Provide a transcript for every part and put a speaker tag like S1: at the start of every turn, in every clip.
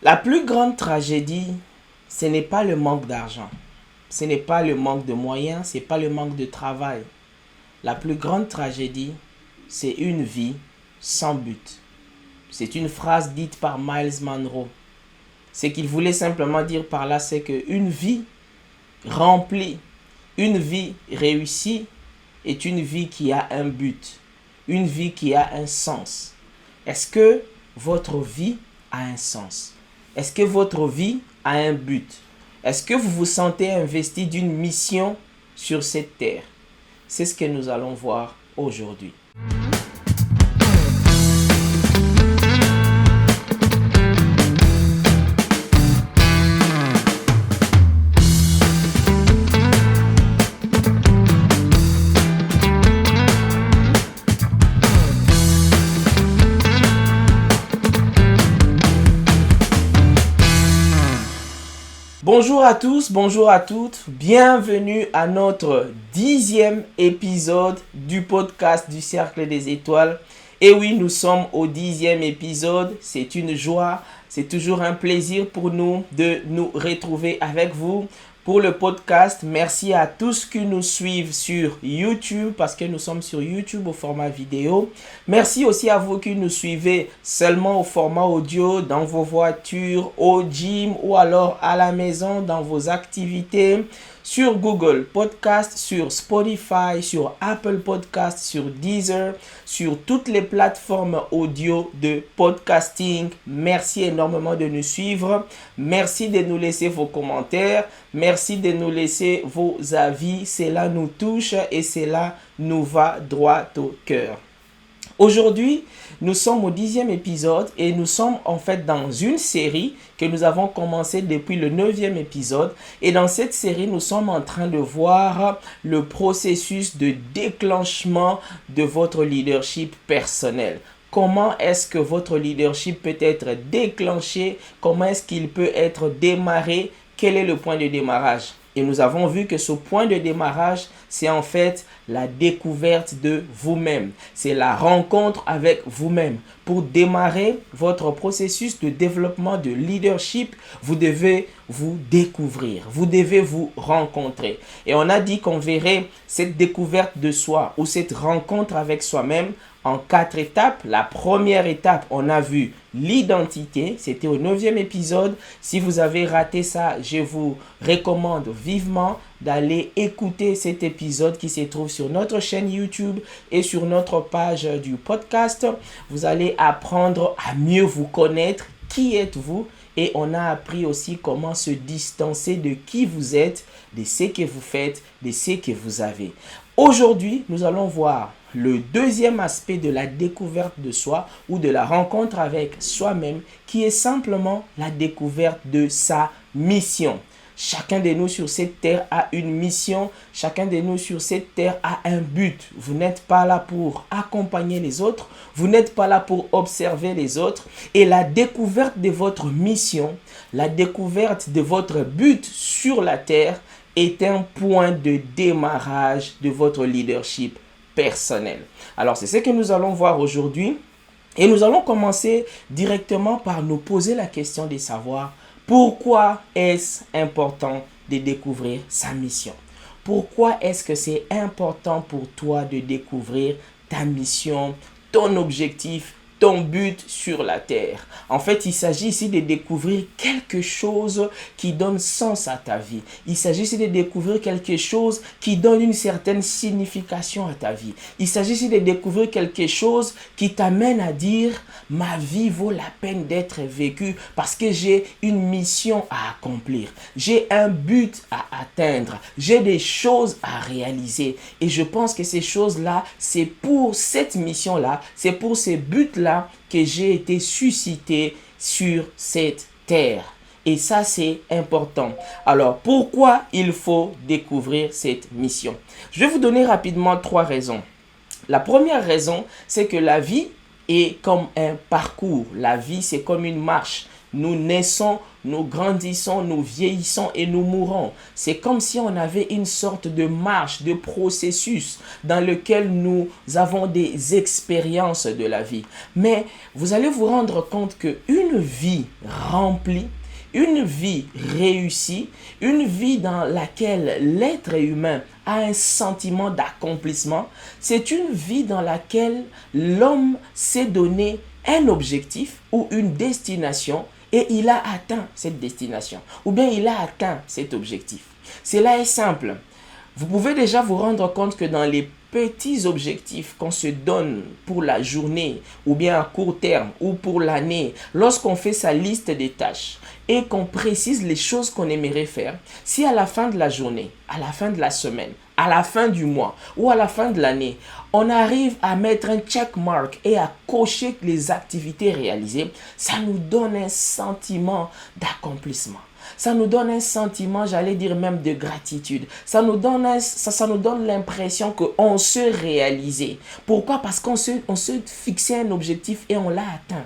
S1: La plus grande tragédie, ce n'est pas le manque d'argent. Ce n'est pas le manque de moyens, ce n'est pas le manque de travail. La plus grande tragédie, c'est une vie sans but. C'est une phrase dite par Miles Monroe. Ce qu'il voulait simplement dire par là, c'est qu'une vie remplie, une vie réussie est une vie qui a un but, une vie qui a un sens. Est-ce que votre vie a un sens? Est-ce que votre vie a un but? Est-ce que vous vous sentez investi d'une mission sur cette terre? C'est ce que nous allons voir aujourd'hui. Bonjour à tous, bonjour à toutes, bienvenue à notre 10e épisode du podcast du Cercle des Étoiles. Et oui, nous sommes au 10e épisode, c'est une joie, c'est toujours un plaisir pour nous de nous retrouver avec vous pour le podcast. Merci à tous qui nous suivent sur YouTube parce que nous sommes sur YouTube au format vidéo. Merci aussi à vous qui nous suivez seulement au format audio dans vos voitures, au gym ou alors à la maison dans vos activités. Sur Google Podcast, sur Spotify, sur Apple Podcast, sur Deezer, sur toutes les plateformes audio de podcasting. Merci énormément de nous suivre. Merci de nous laisser vos commentaires. Merci de nous laisser vos avis. Cela nous touche et cela nous va droit au cœur. Aujourd'hui, nous sommes au 10e épisode et nous sommes en fait dans une série que nous avons commencé depuis le 9e épisode. Et dans cette série, nous sommes en train de voir le processus de déclenchement de votre leadership personnel. Comment est-ce que votre leadership peut être déclenché? Comment est-ce qu'il peut être démarré? Quel est le point de démarrage? Et nous avons vu que ce point de démarrage, c'est en fait la découverte de vous-même. C'est la rencontre avec vous-même. Pour démarrer votre processus de développement de leadership, vous devez vous découvrir. Vous devez vous rencontrer. Et on a dit qu'on verrait cette découverte de soi ou cette rencontre avec soi-même en 4 étapes. La première étape, on a vu l'identité. C'était au 9e épisode. Si vous avez raté ça, je vous recommande vivement d'aller écouter cet épisode qui se trouve sur notre chaîne YouTube et sur notre page du podcast. Vous allez apprendre à mieux vous connaître. Qui êtes-vous? Et on a appris aussi comment se distancer de qui vous êtes, de ce que vous faites, de ce que vous avez. Aujourd'hui, nous allons voir le deuxième aspect de la découverte de soi ou de la rencontre avec soi-même qui est simplement la découverte de sa mission. Chacun de nous sur cette terre a une mission. Chacun de nous sur cette terre a un but. Vous n'êtes pas là pour accompagner les autres. Vous n'êtes pas là pour observer les autres. Et la découverte de votre mission, la découverte de votre but sur la terre est un point de démarrage de votre leadership personnel. Alors, c'est ce que nous allons voir aujourd'hui. Et nous allons commencer directement par nous poser la question de savoir pourquoi est-ce important de découvrir sa mission? Pourquoi est-ce que c'est important pour toi de découvrir ta mission, ton objectif, ton but sur la terre? En fait, il s'agit ici de découvrir quelque chose qui donne sens à ta vie. Il s'agit ici de découvrir quelque chose qui donne une certaine signification à ta vie. Il s'agit ici de découvrir quelque chose qui t'amène à dire « Ma vie vaut la peine d'être vécue parce que j'ai une mission à accomplir. J'ai un but à atteindre. J'ai des choses à réaliser. » Et je pense que ces choses-là, c'est pour cette mission-là, c'est pour ces buts-là que j'ai été suscité sur cette terre. Et ça, c'est important. Alors, pourquoi il faut découvrir cette mission? Je vais vous donner rapidement 3 raisons. La première raison, c'est que la vie est comme un parcours. La vie, c'est comme une marche. Nous naissons, nous grandissons, nous vieillissons et nous mourons. C'est comme si on avait une sorte de marche, de processus dans lequel nous avons des expériences de la vie. Mais vous allez vous rendre compte qu'une vie remplie, une vie réussie, une vie dans laquelle l'être humain a un sentiment d'accomplissement, c'est une vie dans laquelle l'homme s'est donné un objectif ou une destination et il a atteint cette destination ou bien il a atteint cet objectif. Cela est simple. Vous pouvez déjà vous rendre compte que dans les petits objectifs qu'on se donne pour la journée ou bien à court terme ou pour l'année, lorsqu'on fait sa liste des tâches et qu'on précise les choses qu'on aimerait faire, si à la fin de la journée, à la fin de la semaine, à la fin du mois ou à la fin de l'année, on arrive à mettre un check mark et à cocher les activités réalisées, ça nous donne un sentiment d'accomplissement. Ça nous donne un sentiment, j'allais dire même de gratitude. Ça nous donne l'impression qu'on se réalisait. Pourquoi? Parce qu'on se fixait un objectif et on l'a atteint.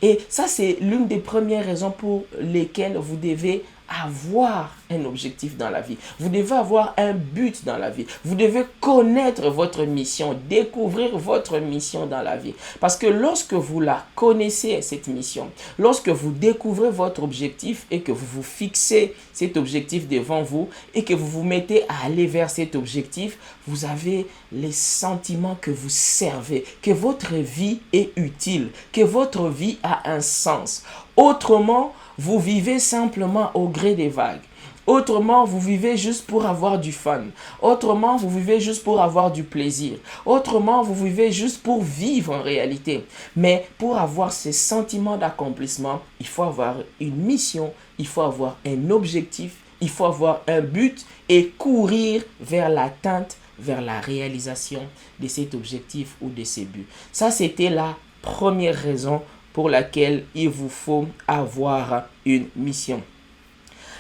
S1: Et ça, c'est l'une des premières raisons pour lesquelles vous devez avoir un objectif dans la vie. Vous devez avoir un but dans la vie. Vous devez connaître votre mission, découvrir votre mission dans la vie. Parce que lorsque vous la connaissez, cette mission, lorsque vous découvrez votre objectif et que vous vous fixez cet objectif devant vous et que vous vous mettez à aller vers cet objectif, vous avez les sentiments que vous servez, que votre vie est utile, que votre vie a un sens. Autrement, vous vivez simplement au gré des vagues. Autrement, vous vivez juste pour avoir du fun. Autrement, vous vivez juste pour avoir du plaisir. Autrement, vous vivez juste pour vivre en réalité. Mais pour avoir ces sentiments d'accomplissement, il faut avoir une mission, il faut avoir un objectif, il faut avoir un but et courir vers l'atteinte, vers la réalisation de cet objectif ou de ces buts. Ça, c'était la première raison pour laquelle il vous faut avoir une mission.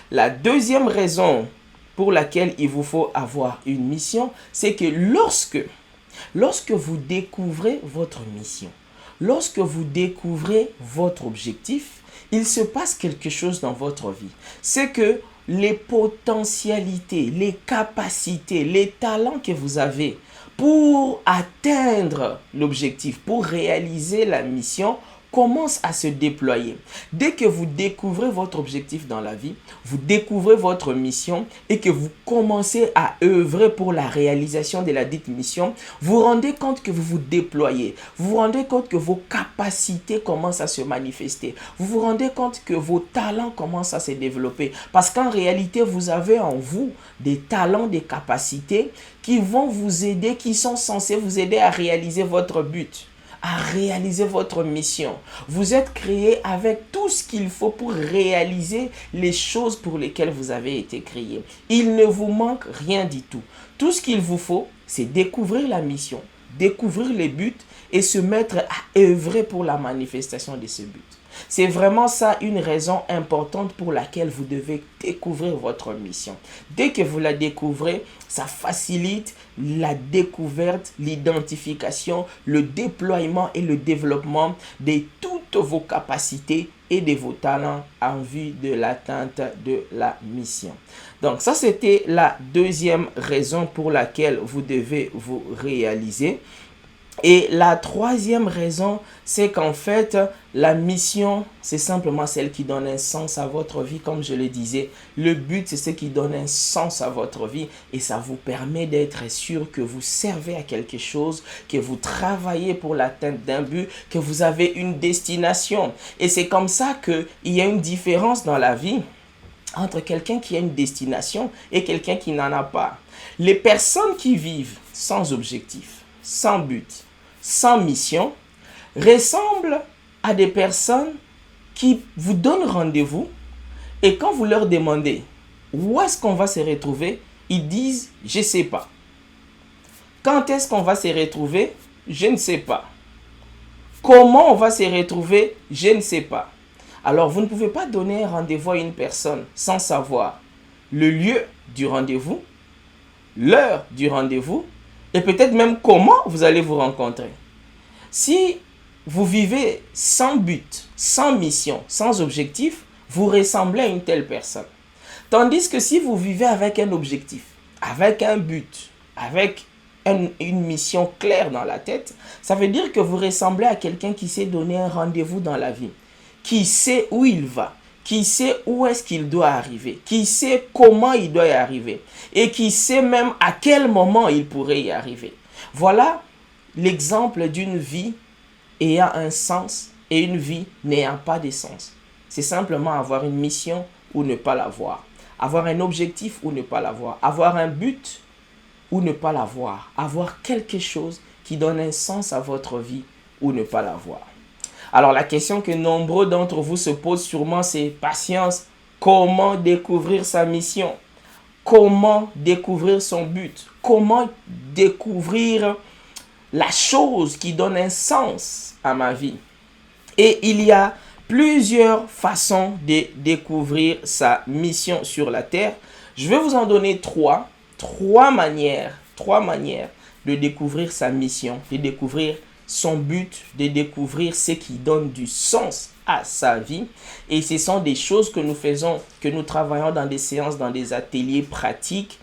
S1: La deuxième raison pour laquelle il vous faut avoir une mission, c'est que lorsque vous découvrez votre mission, lorsque vous découvrez votre objectif, il se passe quelque chose dans votre vie. C'est que les potentialités, les capacités, les talents que vous avez pour atteindre l'objectif, pour réaliser la mission, commence à se déployer. Dès que vous découvrez votre objectif dans la vie, vous découvrez votre mission et que vous commencez à œuvrer pour la réalisation de la dite mission, vous vous rendez compte que vous vous déployez. Vous vous rendez compte que vos capacités commencent à se manifester. Vous vous rendez compte que vos talents commencent à se développer. Parce qu'en réalité, vous avez en vous des talents, des capacités qui vont vous aider, qui sont censés vous aider à réaliser votre but, à réaliser votre mission. Vous êtes créé avec tout ce qu'il faut pour réaliser les choses pour lesquelles vous avez été créé. Il ne vous manque rien du tout. Tout ce qu'il vous faut, c'est découvrir la mission, découvrir les buts et se mettre à œuvrer pour la manifestation de ce but. C'est vraiment ça une raison importante pour laquelle vous devez découvrir votre mission. Dès que vous la découvrez, ça facilite la découverte, l'identification, le déploiement et le développement de toutes vos capacités et de vos talents en vue de l'atteinte de la mission. Donc ça, c'était la deuxième raison pour laquelle vous devez vous réaliser. Et la troisième raison, c'est qu'en fait, la mission, c'est simplement celle qui donne un sens à votre vie, comme je le disais. Le but, c'est ce qui donne un sens à votre vie et ça vous permet d'être sûr que vous servez à quelque chose, que vous travaillez pour l'atteinte d'un but, que vous avez une destination. Et c'est comme ça qu'il y a une différence dans la vie entre quelqu'un qui a une destination et quelqu'un qui n'en a pas. Les personnes qui vivent sans objectif, sans but, sans mission, ressemblent à des personnes qui vous donnent rendez-vous et quand vous leur demandez où est-ce qu'on va se retrouver, ils disent « je ne sais pas ». Quand est-ce qu'on va se retrouver? Je ne sais pas. Comment on va se retrouver? Je ne sais pas. Alors, vous ne pouvez pas donner un rendez-vous à une personne sans savoir le lieu du rendez-vous, l'heure du rendez-vous, et peut-être même comment vous allez vous rencontrer. Si vous vivez sans but, sans mission, sans objectif, vous ressemblez à une telle personne. Tandis que si vous vivez avec un objectif, avec un but, avec une mission claire dans la tête, ça veut dire que vous ressemblez à quelqu'un qui s'est donné un rendez-vous dans la vie, qui sait où il va, qui sait où est-ce qu'il doit arriver, qui sait comment il doit y arriver et qui sait même à quel moment il pourrait y arriver. Voilà l'exemple d'une vie ayant un sens et une vie n'ayant pas de sens. C'est simplement avoir une mission ou ne pas l'avoir. Avoir un objectif ou ne pas l'avoir. Avoir un but ou ne pas l'avoir. Avoir quelque chose qui donne un sens à votre vie ou ne pas l'avoir. Alors la question que nombreux d'entre vous se posent sûrement, c'est patience. Comment découvrir sa mission? Comment découvrir son but? Comment découvrir la chose qui donne un sens à ma vie? Et il y a plusieurs façons de découvrir sa mission sur la terre. Je vais vous en donner trois manières de découvrir sa mission, de découvrir son but, de découvrir ce qui donne du sens à sa vie. Et ce sont des choses que nous faisons, que nous travaillons dans des séances, dans des ateliers pratiques.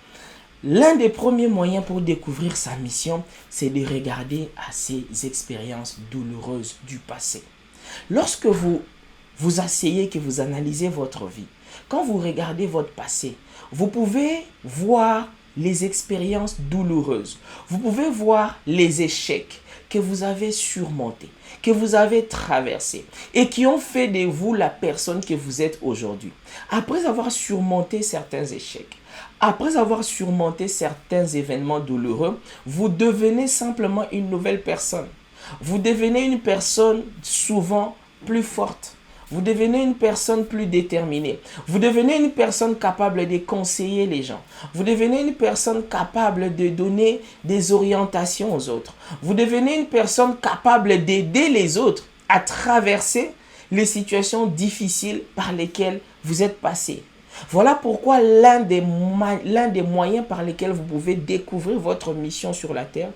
S1: L'un des premiers moyens pour découvrir sa mission, c'est de regarder à ces expériences douloureuses du passé. Lorsque vous vous asseyez, que vous analysez votre vie, quand vous regardez votre passé, vous pouvez voir les expériences douloureuses. Vous pouvez voir les échecs que vous avez surmontés, que vous avez traversés et qui ont fait de vous la personne que vous êtes aujourd'hui. Après avoir surmonté certains échecs, après avoir surmonté certains événements douloureux, vous devenez simplement une nouvelle personne. Vous devenez une personne souvent plus forte. Vous devenez une personne plus déterminée. Vous devenez une personne capable de conseiller les gens. Vous devenez une personne capable de donner des orientations aux autres. Vous devenez une personne capable d'aider les autres à traverser les situations difficiles par lesquelles vous êtes passé. Voilà pourquoi l'un des moyens par lesquels vous pouvez découvrir votre mission sur la terre,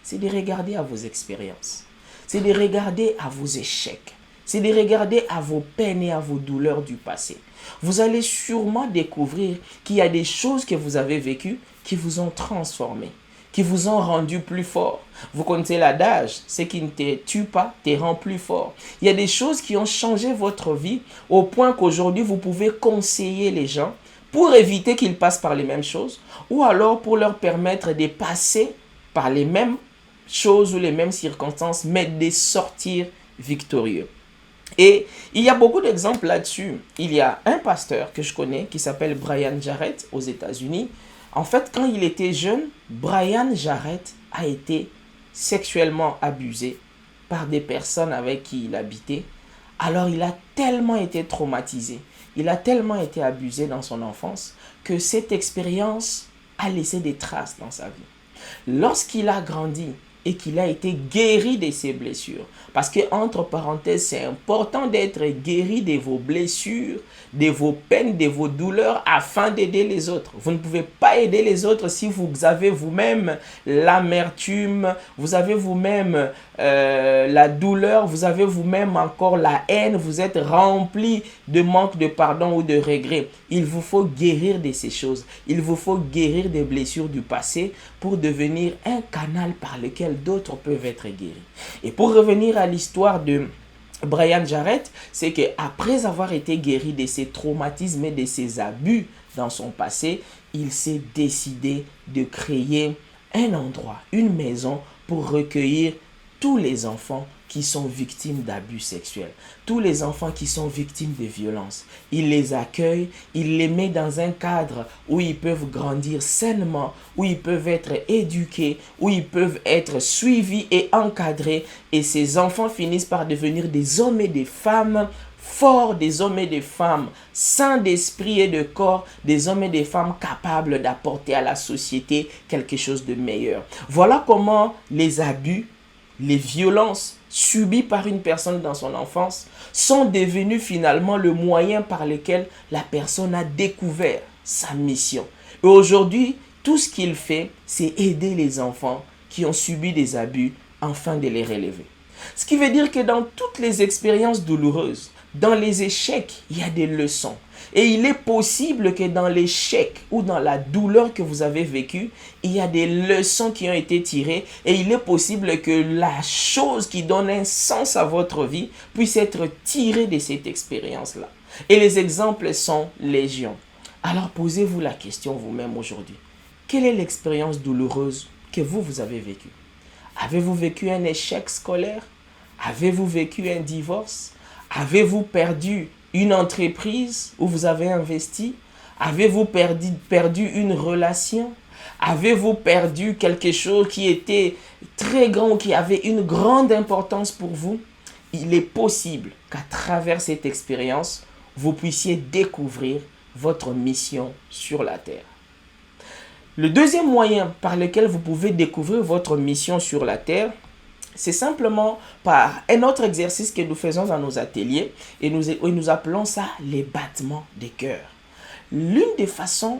S1: c'est de regarder à vos expériences. C'est de regarder à vos échecs. C'est de regarder à vos peines et à vos douleurs du passé. Vous allez sûrement découvrir qu'il y a des choses que vous avez vécues qui vous ont transformé, qui vous ont rendu plus fort. Vous connaissez l'adage, ce qui ne te tue pas te rend plus fort. Il y a des choses qui ont changé votre vie au point qu'aujourd'hui vous pouvez conseiller les gens pour éviter qu'ils passent par les mêmes choses ou alors pour leur permettre de passer par les mêmes choses ou les mêmes circonstances mais de sortir victorieux. Et il y a beaucoup d'exemples là-dessus. Il y a un pasteur que je connais qui s'appelle Brian Jarrett aux États-Unis. En fait, quand il était jeune, Brian Jarrett a été sexuellement abusé par des personnes avec qui il habitait. Alors il a tellement été traumatisé, il a tellement été abusé dans son enfance que cette expérience a laissé des traces dans sa vie. Lorsqu'il a grandi et qu'il a été guéri de ses blessures, parce que, entre parenthèses, c'est important d'être guéri de vos blessures, de vos peines, de vos douleurs, afin d'aider les autres. Vous ne pouvez pas aider les autres si vous avez vous-même l'amertume, vous avez vous-même la douleur, vous avez vous-même encore la haine, vous êtes rempli de manque de pardon ou de regret. Il vous faut guérir de ces choses. Il vous faut guérir des blessures du passé pour devenir un canal par lequel d'autres peuvent être guéris. Et pour revenir à l'histoire de Brian Jarrett, c'est qu'après avoir été guéri de ses traumatismes et de ses abus dans son passé, il s'est décidé de créer un endroit, une maison pour recueillir tous les enfants qui sont victimes d'abus sexuels, tous les enfants qui sont victimes de violences. Il les accueille, il les met dans un cadre où ils peuvent grandir sainement, où ils peuvent être éduqués, où ils peuvent être suivis et encadrés. Et ces enfants finissent par devenir des hommes et des femmes forts, des hommes et des femmes sains d'esprit et de corps, des hommes et des femmes capables d'apporter à la société quelque chose de meilleur. Voilà comment les abus, les violences subies par une personne dans son enfance sont devenues finalement le moyen par lequel la personne a découvert sa mission. Et aujourd'hui, tout ce qu'il fait, c'est aider les enfants qui ont subi des abus afin de les relever. Ce qui veut dire que dans toutes les expériences douloureuses, dans les échecs, il y a des leçons. Et il est possible que dans l'échec ou dans la douleur que vous avez vécue, il y a des leçons qui ont été tirées. Et il est possible que la chose qui donne un sens à votre vie puisse être tirée de cette expérience-là. Et les exemples sont légion. Alors posez-vous la question vous-même aujourd'hui. Quelle est l'expérience douloureuse que vous avez vécue? Avez-vous vécu un échec scolaire? Avez-vous vécu un divorce? Avez-vous perdu une entreprise où vous avez investi? Avez-vous perdu une relation? Avez-vous perdu quelque chose qui était très grand, qui avait une grande importance pour vous? Il est possible qu'à travers cette expérience, vous puissiez découvrir votre mission sur la terre. Le deuxième moyen par lequel vous pouvez découvrir votre mission sur la terre, c'est simplement par un autre exercice que nous faisons dans nos ateliers et nous appelons ça les battements des cœurs. L'une des façons,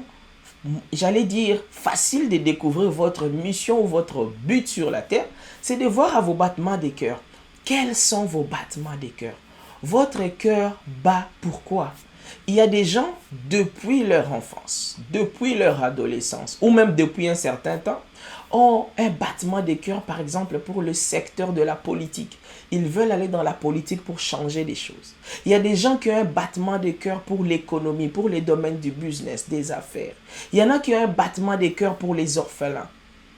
S1: j'allais dire, facile de découvrir votre mission ou votre but sur la terre, c'est de voir à vos battements des cœurs. Quels sont vos battements des cœurs? Votre cœur bat pourquoi? Il y a des gens, depuis leur enfance, depuis leur adolescence, ou même depuis un certain temps, ont un battement de cœur, par exemple, pour le secteur de la politique. Ils veulent aller dans la politique pour changer des choses. Il y a des gens qui ont un battement de cœur pour l'économie, pour les domaines du business, des affaires. Il y en a qui ont un battement de cœur pour les orphelins,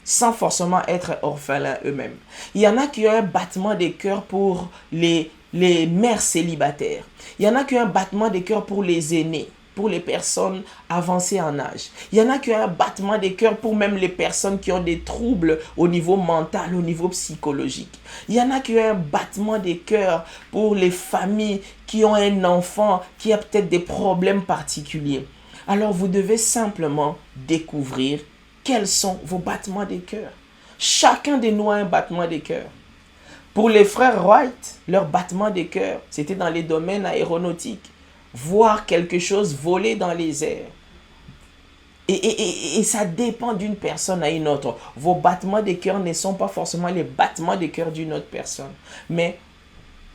S1: sans forcément être orphelins eux-mêmes. Il y en a qui ont un battement de cœur pour les mères célibataires. Il y en a qui ont un battement de cœur pour les aînés, pour les personnes avancées en âge. Il y en a qui ont un battement de cœur pour même les personnes qui ont des troubles au niveau mental, au niveau psychologique. Il y en a qui ont un battement de cœur pour les familles qui ont un enfant qui a peut-être des problèmes particuliers. Alors vous devez simplement découvrir quels sont vos battements de cœur. Chacun de nous a un battement de cœur. Pour les frères Wright, leur battement de cœur, c'était dans les domaines aéronautiques. Voir quelque chose voler dans les airs. Et ça dépend d'une personne à une autre. Vos battements de cœur ne sont pas forcément les battements de cœur d'une autre personne. Mais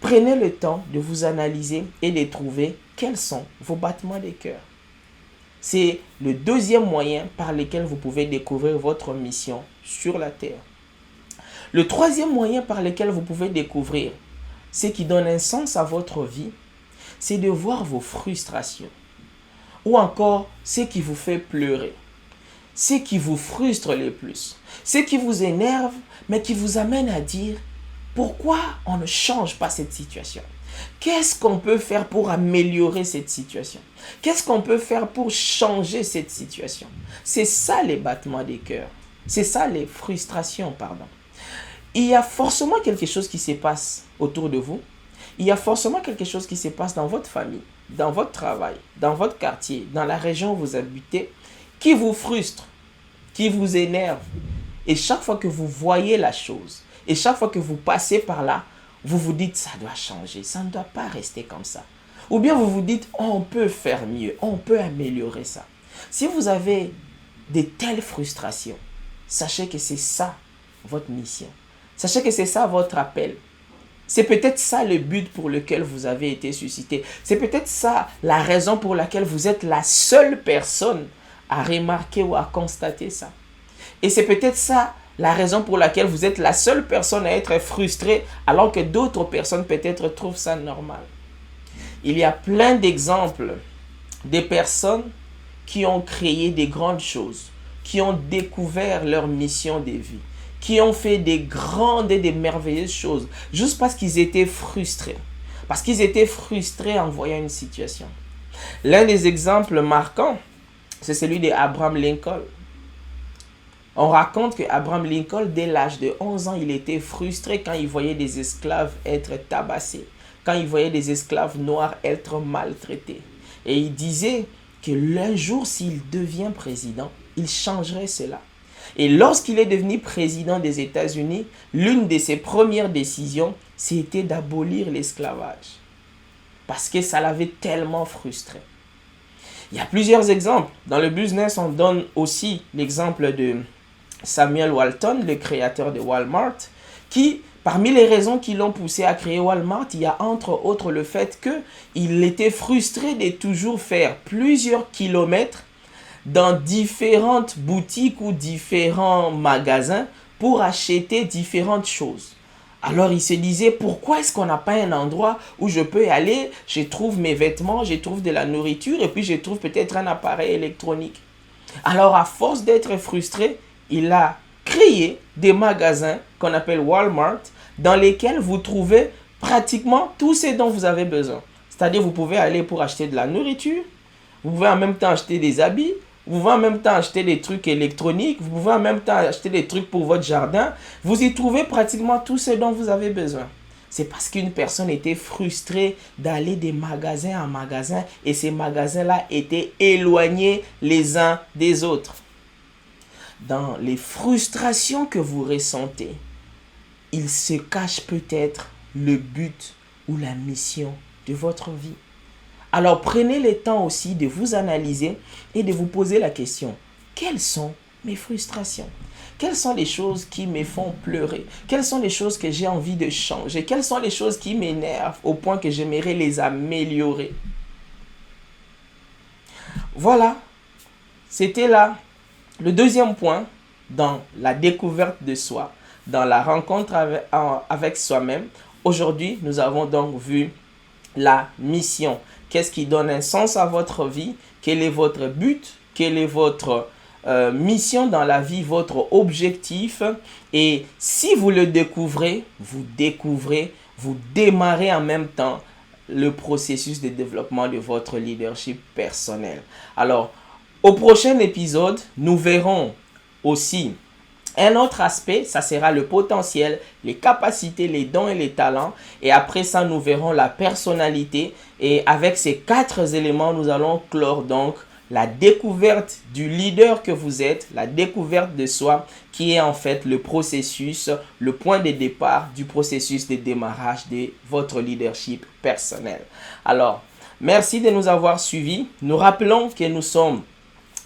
S1: prenez le temps de vous analyser et de trouver quels sont vos battements de cœur. C'est le deuxième moyen par lequel vous pouvez découvrir votre mission sur la terre. Le troisième moyen par lequel vous pouvez découvrir ce qui donne un sens à votre vie, c'est de voir vos frustrations. Ou encore, ce qui vous fait pleurer. Ce qui vous frustre le plus. Ce qui vous énerve, mais qui vous amène à dire, pourquoi on ne change pas cette situation? Qu'est-ce qu'on peut faire pour améliorer cette situation? Qu'est-ce qu'on peut faire pour changer cette situation? C'est ça les battements des cœurs. C'est ça les frustrations, pardon. Il y a forcément quelque chose qui se passe autour de vous. Il y a forcément quelque chose qui se passe dans votre famille, dans votre travail, dans votre quartier, dans la région où vous habitez, qui vous frustre, qui vous énerve. Et chaque fois que vous voyez la chose, et chaque fois que vous passez par là, vous vous dites, ça doit changer, ça ne doit pas rester comme ça. Ou bien vous vous dites, on peut faire mieux, on peut améliorer ça. Si vous avez de telles frustrations, sachez que c'est ça votre mission. Sachez que c'est ça votre appel. C'est peut-être ça le but pour lequel vous avez été suscité. C'est peut-être ça la raison pour laquelle vous êtes la seule personne à remarquer ou à constater ça. Et c'est peut-être ça la raison pour laquelle vous êtes la seule personne à être frustrée alors que d'autres personnes peut-être trouvent ça normal. Il y a plein d'exemples de personnes qui ont créé des grandes choses, qui ont découvert leur mission de vie, qui ont fait des grandes et des merveilleuses choses, juste parce qu'ils étaient frustrés. Parce qu'ils étaient frustrés en voyant une situation. L'un des exemples marquants, c'est celui d'Abraham Lincoln. On raconte qu'Abraham Lincoln, dès l'âge de 11 ans, il était frustré quand il voyait des esclaves être tabassés, quand il voyait des esclaves noirs être maltraités. Et il disait que l'un jour, s'il devient président, il changerait cela. Et lorsqu'il est devenu président des États-Unis, l'une de ses premières décisions, c'était d'abolir l'esclavage. Parce que ça l'avait tellement frustré. Il y a plusieurs exemples. Dans le business, on donne aussi l'exemple de Samuel Walton, le créateur de Walmart, qui, Parmi les raisons qui l'ont poussé à créer Walmart, il y a entre autres le fait qu'il était frustré de toujours faire plusieurs kilomètres dans différentes boutiques ou différents magasins pour acheter différentes choses. Alors il se disait, pourquoi est-ce qu'on n'a pas un endroit où je peux aller, je trouve mes vêtements, je trouve de la nourriture et puis je trouve peut-être un appareil électronique. Alors à force d'être frustré, il a créé des magasins qu'on appelle Walmart dans lesquels vous trouvez pratiquement tout ce dont vous avez besoin. C'est-à-dire vous pouvez aller pour acheter de la nourriture, vous pouvez en même temps acheter des habits, vous pouvez en même temps acheter des trucs électroniques, vous pouvez en même temps acheter des trucs pour votre jardin. Vous y trouvez pratiquement tout ce dont vous avez besoin. C'est parce qu'une personne était frustrée d'aller de magasin en magasin et ces magasins-là étaient éloignés les uns des autres. Dans les frustrations que vous ressentez, il se cache peut-être le but ou la mission de votre vie. Alors prenez le temps aussi de vous analyser et de vous poser la question, quelles sont mes frustrations? Quelles sont les choses qui me font pleurer? Quelles sont les choses que j'ai envie de changer? Quelles sont les choses qui m'énervent au point que j'aimerais les améliorer? Voilà, c'était là le deuxième point dans la découverte de soi, dans la rencontre avec soi-même. Aujourd'hui, nous avons donc vu la mission. Qu'est-ce qui donne un sens à votre vie? Quel est votre but? Quelle est votre mission dans la vie, votre objectif? Et si vous le découvrez, vous démarrez en même temps le processus de développement de votre leadership personnel. Alors, au prochain épisode, nous verrons aussi un autre aspect, ça sera le potentiel, les capacités, les dons et les talents. Et après ça, nous verrons la personnalité. Et avec ces 4 éléments, nous allons clore donc la découverte du leader que vous êtes, la découverte de soi, qui est en fait le processus, le point de départ du processus de démarrage de votre leadership personnel. Alors, merci de nous avoir suivis. Nous rappelons que nous sommes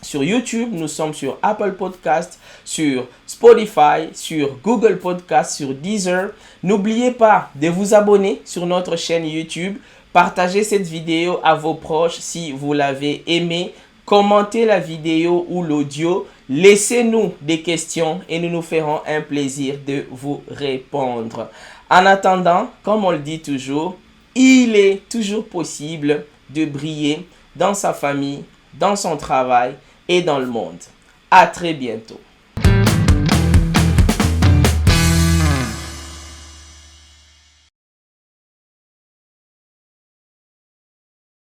S1: sur YouTube, nous sommes sur Apple Podcast, sur Spotify, sur Google Podcast, sur Deezer. N'oubliez pas de vous abonner sur notre chaîne YouTube. Partagez cette vidéo à vos proches si vous l'avez aimée. Commentez la vidéo ou l'audio. Laissez-nous des questions et nous nous ferons un plaisir de vous répondre. En attendant, comme on le dit toujours, il est toujours possible de briller dans sa famille, dans son travail et dans le monde. À très bientôt.